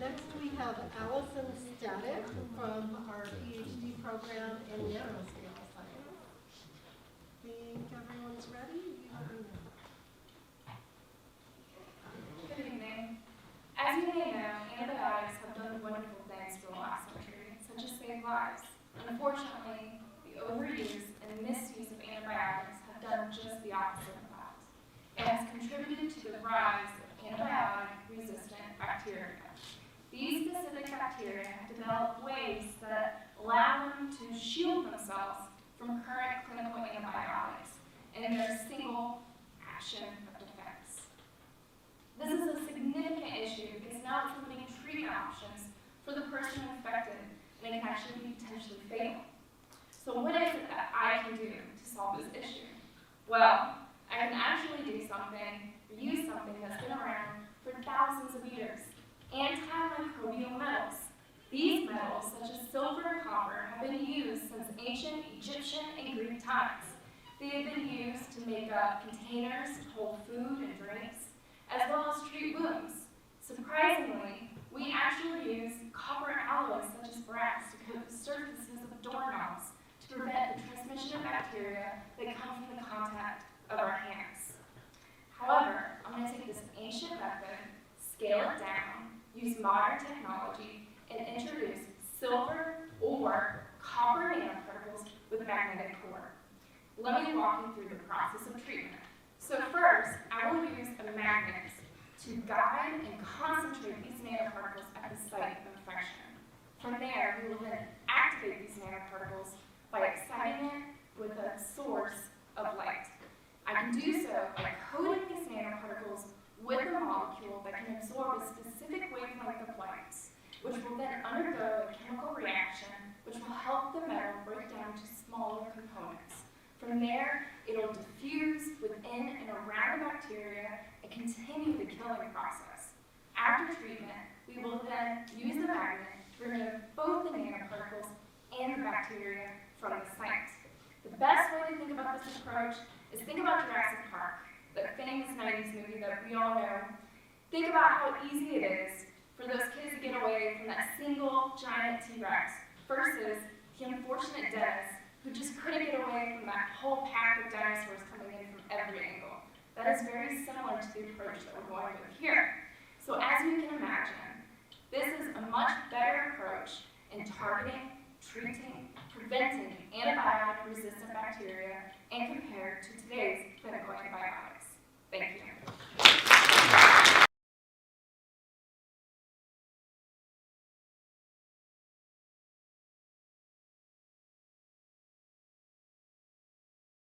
Next we have Allison Stadick from our PhD program in Nanoscale Science. Think everyone's ready? You let me know. Good evening. As you may know, antibiotics have done wonderful things for the last century, such as save lives. Unfortunately, the overuse and misuse of antibiotics have done just the opposite of that. It has contributed to the rise of antibiotic-resistant bacteria. These specific bacteria have developed ways that allow them to shield themselves from current clinical antibiotics and their single action of defense. This is a significant issue because now it's limiting treatment options for the person infected, and it can actually be potentially fatal. So what is it that I can do to solve this issue? Well, I can actually do something, or use something that's been around for thousands of years. Antimicrobial metals. These metals, such as silver and copper, have been used since ancient Egyptian and Greek times. They have been used to make up containers to hold food and drinks, as well as treat wounds. Surprisingly, we actually use copper alloys such as brass to coat the surfaces of doorknobs to prevent the transmission of bacteria that come from the contact of our hands. However, I'm going to take this ancient method, scale it down, use modern technology, and introduce silver or copper nanoparticles with magnetic core. Let me walk you through the process of treatment. So first, I will use a magnet to guide and concentrate these nanoparticles at the site of infection. From there, we will then activate these nanoparticles by exciting it with a source of light. I can do so by coating these nanoparticles with a molecule that can absorb a specific wavelength of light, which will then undergo a chemical reaction which will help the metal break down to smaller components. From there, it will diffuse within and around the bacteria and continue the killing process. After treatment, we will then use the magnet to remove both the nanoparticles and the bacteria from the site. The best way to think about this approach is think about Jurassic Park, the famous 90s movie that we all know. Think about how easy it is for those kids to get away from that single giant T-Rex versus the unfortunate Dennis who just couldn't get away from that whole pack of dinosaurs coming in from every angle. That is very similar to the approach that we're going with here. So as you can imagine, this is a much better approach in targeting, treating, preventing antibiotic-resistant bacteria and compared to today's clinical antibiotics.